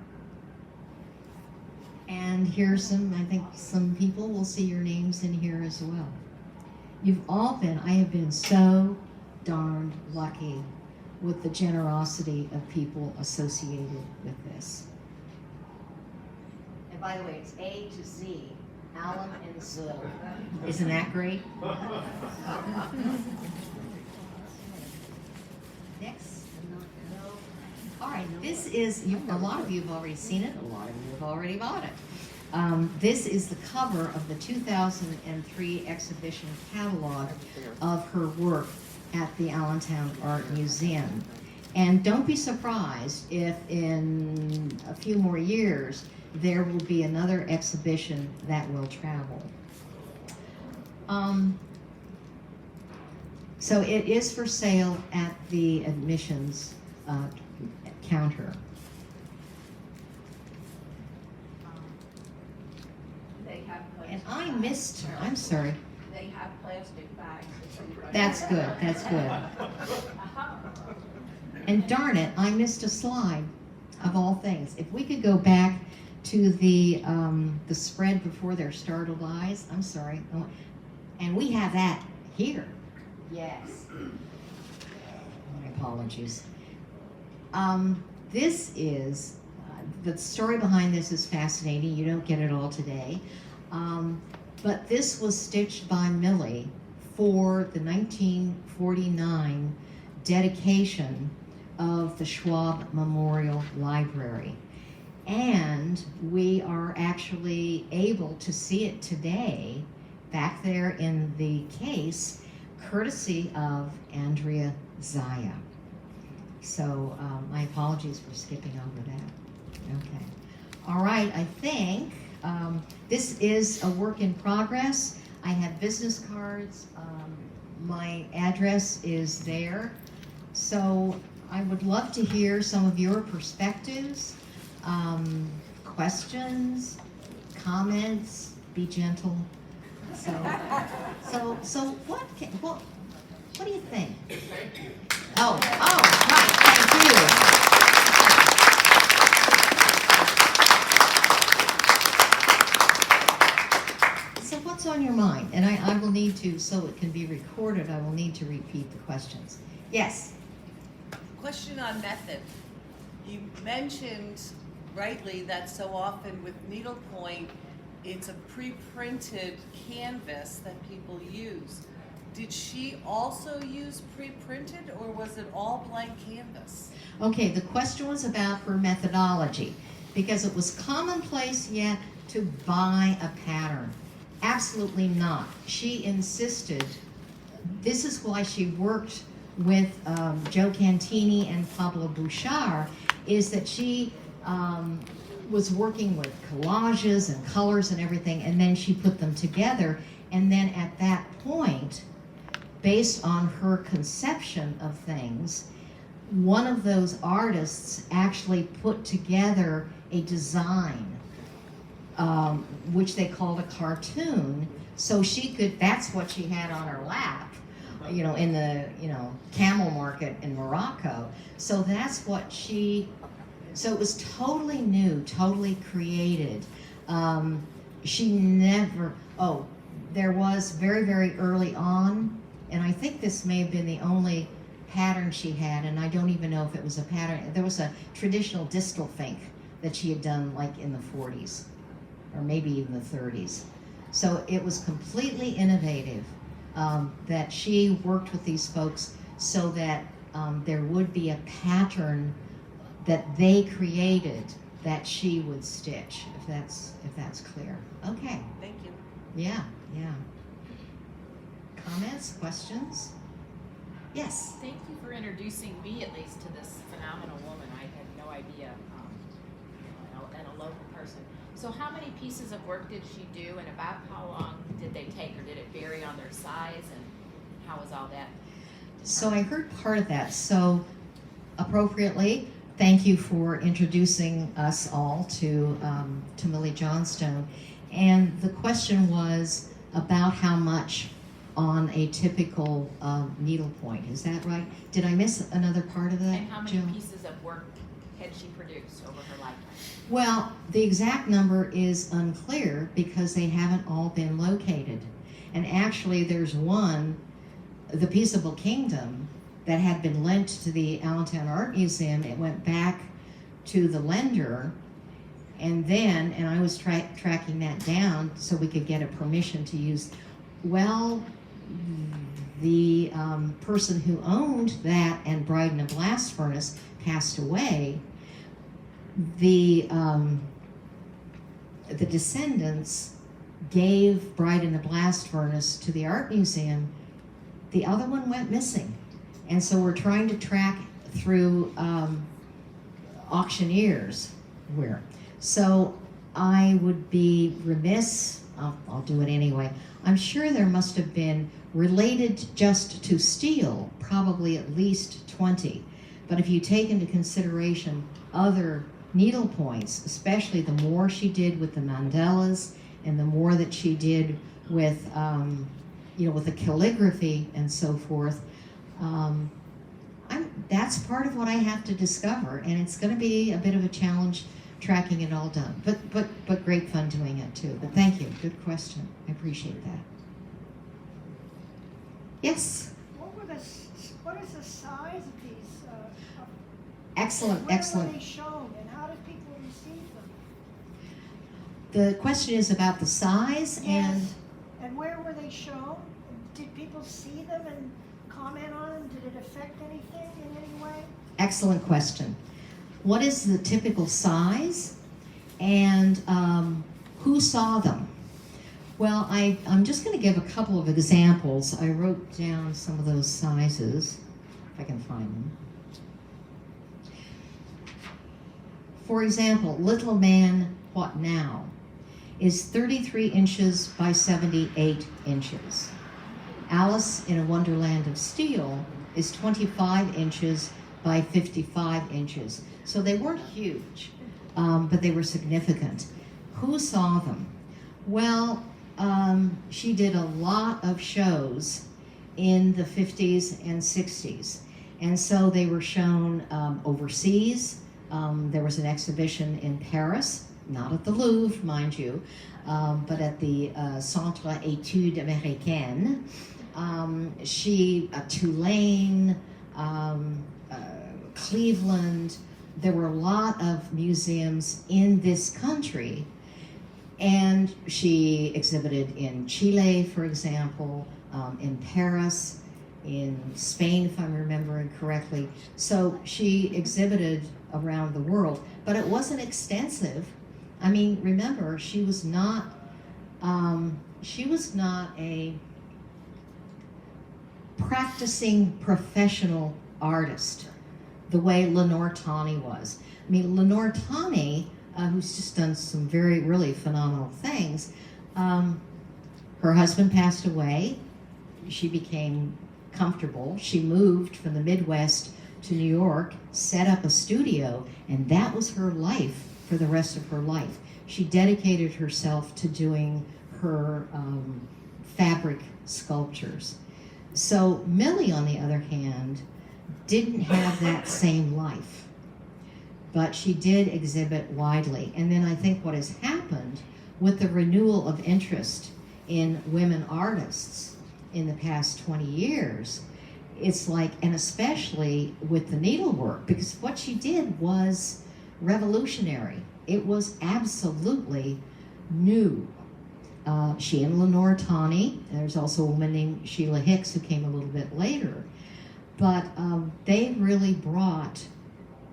And here's some, I think some people will see your names in here as well. You've all been, I have been so darned lucky with the generosity of people associated with this. And by the way, it's A to Z, Alan and Zil. Isn't that great? Next. All right, this is, a lot of you have already seen it, a lot of you have already bought it. This is the cover of the 2003 exhibition catalog of her work at the Allentown Art Museum. And don't be surprised if in a few more years there will be another exhibition that will travel. So it is for sale at the admissions counter. And I missed, I'm sorry. They have plastic bags. That's good, that's good. And darn it, I missed a slide of all things. If we could go back to the spread before their startled eyes, I'm sorry. And we have that here. Yes. My apologies. This is, the story behind this is fascinating. You don't get it all today. But this was stitched by Millie for the 1949 dedication of the Schwab Memorial Library. And we are actually able to see it today back there in the case, courtesy of Andrea Zaya. So my apologies for skipping over that. Okay. All right, I think this is a work in progress. I have business cards. My address is there. So I would love to hear some of your perspectives, questions, comments. Be gentle. So what do you think? Thank you. Oh, right, thank you. So what's on your mind? And I will need to, so it can be recorded, I will need to repeat the questions. Yes? Question on method. You mentioned rightly that so often with needlepoint, it's a pre-printed canvas that people use. Did she also use pre-printed, or was it all blank canvas? Okay, the question was about her methodology, because it was commonplace yet to buy a pattern. Absolutely not. She insisted, this is why she worked with Joe Cantini and Pablo Bouchard, is that she was working with collages and colors and everything, and then she put them together, and then at that point, based on her conception of things, one of those artists actually put together a design, which they called a cartoon, so she could, that's what she had on her lap, you know, in the, you know, camel market in Morocco. So that's what she, so it was totally new, totally created. She never, there was very, very early on, and I think this may have been the only pattern she had, and I don't even know if it was a pattern. There was a traditional distal fink that she had done like in the 40s, or maybe even the 30s. So it was completely innovative that she worked with these folks so that there would be a pattern that they created that she would stitch, if that's clear. Okay. Thank you. Yeah. Comments, questions? Yes. Thank you for introducing me, at least, to this phenomenal woman. I had no idea, and a local person. So how many pieces of work did she do, and about how long did they take, or did it vary on their size, and how was all that? So I heard part of that. So appropriately, thank you for introducing us all to Millie Johnstone. And the question was about how much on a typical needlepoint. Is that right? Did I miss another part of that, And how many Jill? pieces of work had she produced over her lifetime? Well, the exact number is unclear because they haven't all been located. And actually there's one, the Peaceable Kingdom, that had been lent to the Allentown Art Museum. It went back to the lender, and then, and I was tracking that down so we could get a permission to use, well, the person who owned that and Bride in a Blast Furnace passed away. The descendants gave Bride in a Blast Furnace to the art museum. The other one went missing, and so we're trying to track through auctioneers. So I would be remiss, I'll do it anyway. I'm sure there must have been, related just to steel, probably at least 20. But if you take into consideration other needle points, especially the more she did with the mandalas and the more that she did with, with the calligraphy and so forth, that's part of what I have to discover, and it's going to be a bit of a challenge tracking it all down. But great fun doing it too. But thank you. Good question. I appreciate that. Yes. What is the size of these? Excellent. Where were they shown, and how did people receive them? The question is about the size. Yes. And where were they shown? Did people see them and comment on them? Did it affect anything in any way? Excellent question. What is the typical size? And who saw them? Well, I'm just going to give a couple of examples. I wrote down some of those sizes, if I can find them. For example, Little Man, What Now? Is 33 inches by 78 inches. Alice in a Wonderland of Steel is 25 inches by 55 inches. So they weren't huge, but they were significant. Who saw them? Well, she did a lot of shows in the 50s and 60s. And so they were shown overseas. There was an exhibition in Paris, not at the Louvre, mind you, but at the Centre Études Américaines. Tulane, Cleveland, there were a lot of museums in this country. And she exhibited in Chile, for example, in Paris, in Spain, if I'm remembering correctly. So she exhibited around the world, but it wasn't extensive. I mean, remember, she was not a practicing professional artist the way Lenore Tawney was. I mean, Lenore Tawney, who's just done some really phenomenal things, her husband passed away. She became comfortable. She moved from the Midwest to New York, set up a studio, and that was her life for the rest of her life. She dedicated herself to doing her fabric sculptures. So Millie, on the other hand, didn't have that same life, but she did exhibit widely. And then I think what has happened with the renewal of interest in women artists in the past 20 years, it's like, and especially with the needlework, because what she did was revolutionary. It was absolutely new. She and Lenore Tawney, and there's also a woman named Sheila Hicks who came a little bit later, but they really brought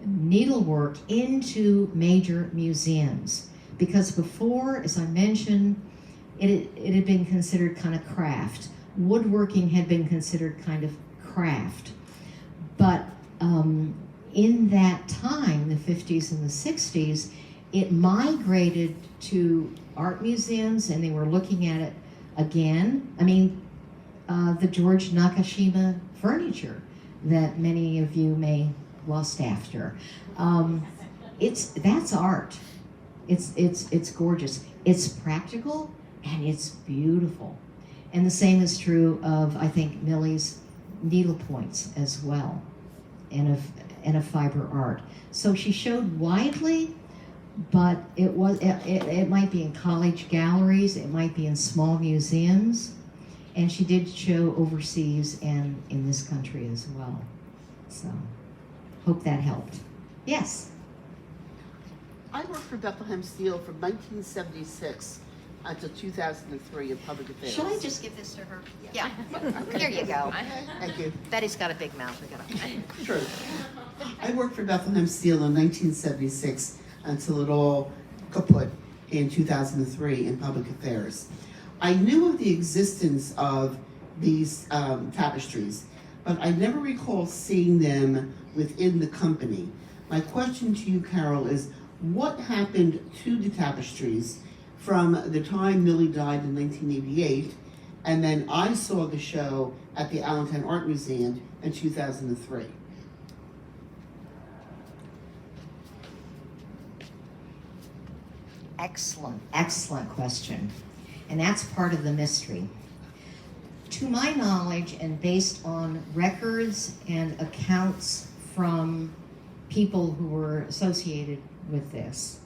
needlework into major museums, because before, as I mentioned, it had been considered kind of craft. Woodworking had been considered kind of craft. But in that time, the 50s and the 60s, it migrated to art museums, and they were looking at it again. I mean, the George Nakashima furniture that many of you may lust after. That's art. It's gorgeous. It's practical and it's beautiful. And the same is true of, I think, Millie's needlepoints as well, and of fiber art. So she showed widely, but it might be in college galleries, it might be in small museums, and she did show overseas and in this country as well. So, hope that helped. Yes? I worked for Bethlehem Steel from 1976 until 2003 in public affairs. Should I just give this to her? Yeah. Here you go. Thank you. Betty's got a big mouth. True. I worked for Bethlehem Steel in 1976 until it all kaput in 2003 in public affairs. I knew of the existence of these tapestries, but I never recall seeing them within the company. My question to you, Carol, is what happened to the tapestries from the time Millie died in 1988, and then I saw the show at the Allentown Art Museum in 2003. Excellent question. And that's part of the mystery. To my knowledge, and based on records and accounts from people who were associated with this,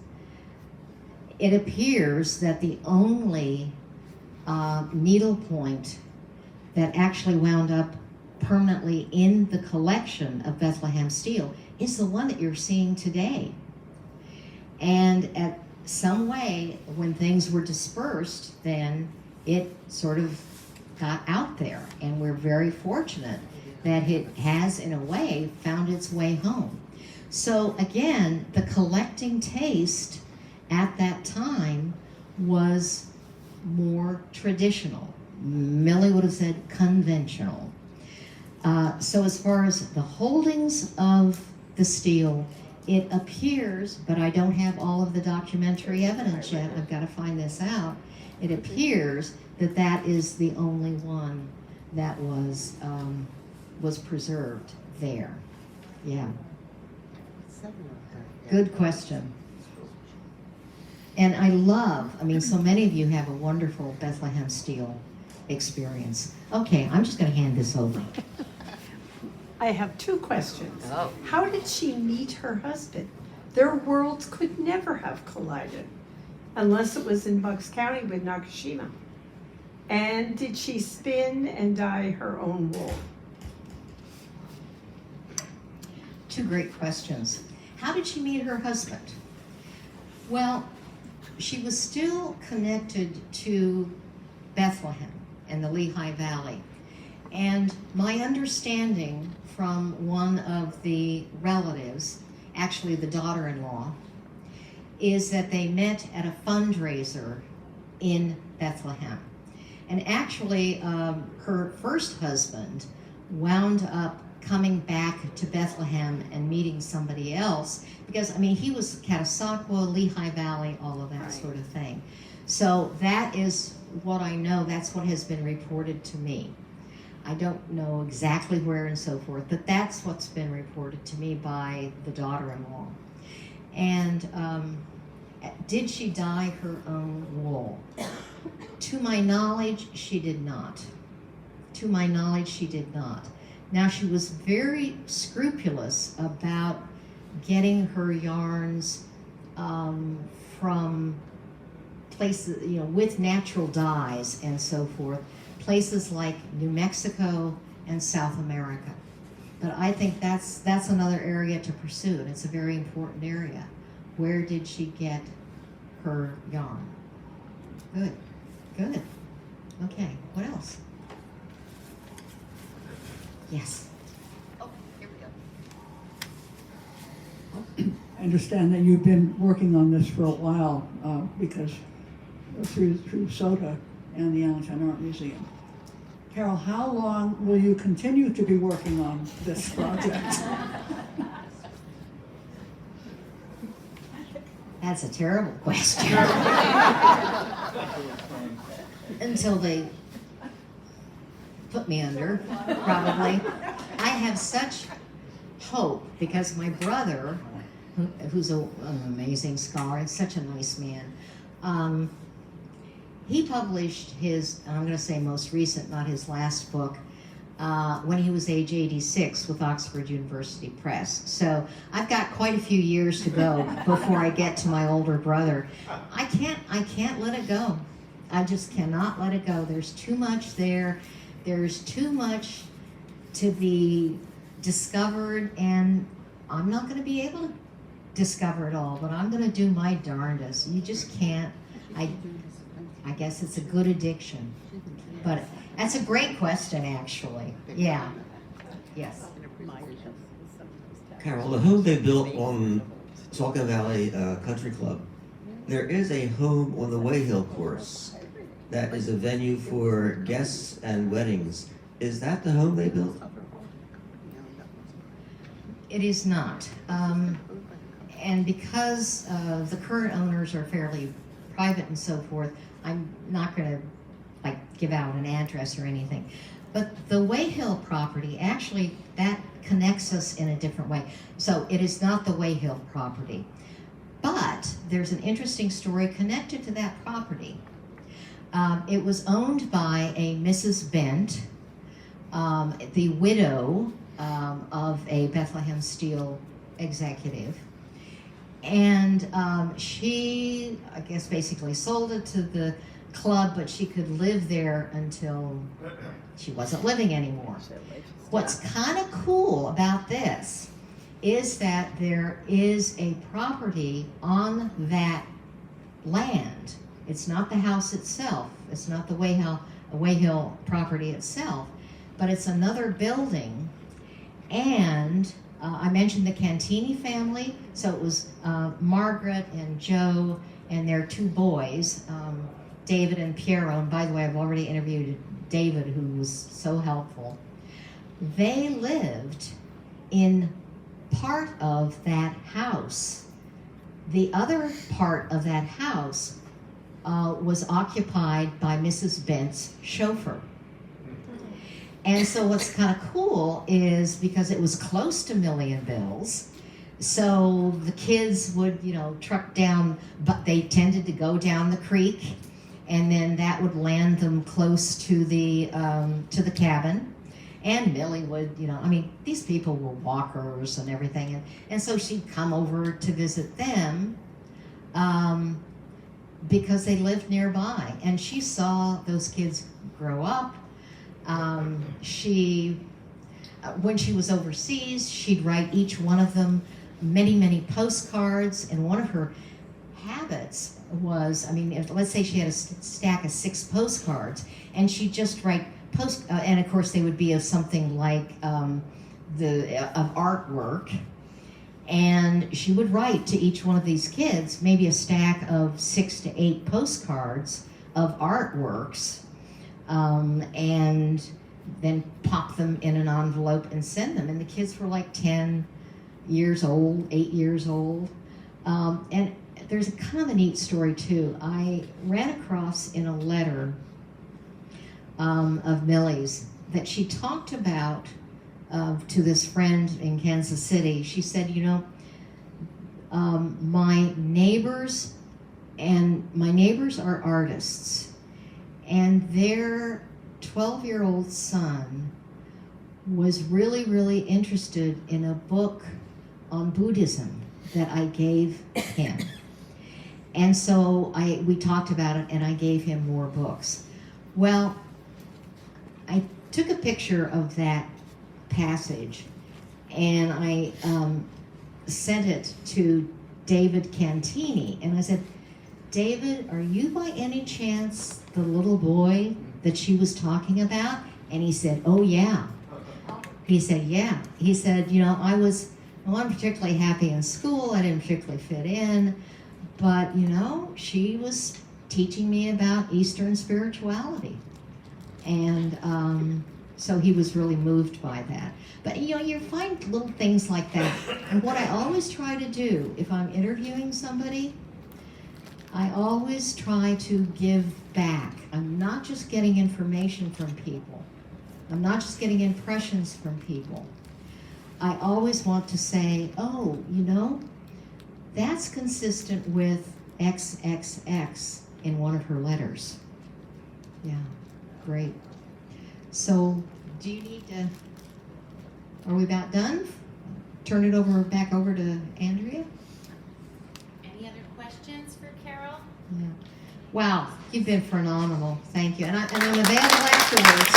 it appears that the only needlepoint that actually wound up permanently in the collection of Bethlehem Steel is the one that you're seeing today. And at some way, when things were dispersed, then it sort of got out there. And we're very fortunate that it has, in a way, found its way home. So again, the collecting taste at that time was more traditional. Millie would have said conventional. So as far as the holdings of the steel, it appears, but I don't have all of the documentary evidence yet, I've got to find this out, it appears that that is the only one that was preserved there. Yeah. Good question. And I mean, so many of you have a wonderful Bethlehem steel experience. Okay, I'm just going to hand this over. I have two questions. Oh. How did she meet her husband? Their worlds could never have collided unless it was in Bucks County with Nakashima. And did she spin and dye her own wool? Two great questions. How did she meet her husband? Well, she was still connected to Bethlehem and the Lehigh Valley. And my understanding from one of the relatives, actually the daughter-in-law, is that they met at a fundraiser in Bethlehem. And actually, her first husband wound up coming back to Bethlehem and meeting somebody else, because, I mean, he was Catasauqua, Lehigh Valley, all of that Right. sort of thing. So that is what I know, that's what has been reported to me. I don't know exactly where and so forth, but that's what's been reported to me by the daughter-in-law. And did she dye her own wool? To my knowledge, she did not. To my knowledge, she did not. Now, she was very scrupulous about getting her yarns from places, you know, with natural dyes and so forth, places like New Mexico and South America. But I think that's another area to pursue, and it's a very important area. Where did she get her yarn? Good, good. Okay, what else? Yes. Oh, here we go. I understand that you've been working on this for a while because through SOTA and the Allentown Art Museum. Carol, how long will you continue to be working on this project? That's a terrible question. Until they put me under, probably. I have such hope because my brother, who's an amazing scholar and such a nice man, he published his, I'm going to say most recent, not his last book, when he was age 86 with Oxford University Press. So I've got quite a few years to go before I get to my older brother. I can't let it go. I just cannot let it go. There's too much there. There's too much to be discovered, and I'm not going to be able to discover it all, but I'm going to do my darndest. You just can't. I guess it's a good addiction. But that's a great question, actually. Yeah. Yes. Carol, the home they built on Saucon Valley Country Club, there is a home on the Wayhill course that is a venue for guests and weddings. Is that the home they built? It is not. And because the current owners are fairly private and so forth, I'm not going to give out an address or anything. But the Wayhill property, actually, that connects us in a different way. So it is not the Wayhill property. But there's an interesting story connected to that property. It was owned by a Mrs. Bent, the widow of a Bethlehem Steel executive. And she, I guess, basically sold it to the club, but she could live there until she wasn't living anymore. What's kind of cool about this is that there is a property on that land. It's not the house itself. It's not the Wayhill property itself, but it's another building. And I mentioned the Cantini family, so it was Margaret and Joe and their 2 boys, David and Piero. And by the way, I've already interviewed David, who was so helpful. They lived in part of that house. The other part of that house was occupied by Mrs. Bent's chauffeur. And so what's kind of cool is because it was close to Millie and Bill's, so the kids would, truck down, but they tended to go down the creek, and then that would land them close to the cabin. And Millie would, these people were walkers and everything, and so she'd come over to visit them because they lived nearby, and she saw those kids grow up. When she was overseas, she'd write each one of them many, many postcards, and one of her habits was, let's say she had a stack of 6 postcards, and she'd just write and of course they would be of something like of artwork, and she would write to each one of these kids maybe a stack of 6 to 8 postcards of artworks, and then pop them in an envelope and send them. And the kids were like 10 years old, 8 years old. And there's a kind of a neat story too. I ran across in a letter of Millie's that she talked about to this friend in Kansas City. She said, my neighbors are artists, and their 12-year-old son was really, really interested in a book on Buddhism that I gave him. And so we talked about it, and I gave him more books. Well, I took a picture of that passage, and I sent it to David Cantini, and I said, David, are you by any chance the little boy that she was talking about? And he said, oh yeah. He said, yeah. He said, I wasn't particularly happy in school. I didn't particularly fit in. But, she was teaching me about Eastern spirituality. And so he was really moved by that. But, you find little things like that. And what I always try to do, if I'm interviewing somebody, I always try to give back. I'm not just getting information from people. I'm not just getting impressions from people. I always want to say, oh, that's consistent with XXX in one of her letters. Yeah, great. So, do you need to, are we about done? Turn it back over to Andrea? Any other questions for Carol? Yeah. Wow, you've been phenomenal. Thank you. And I'm available afterwards.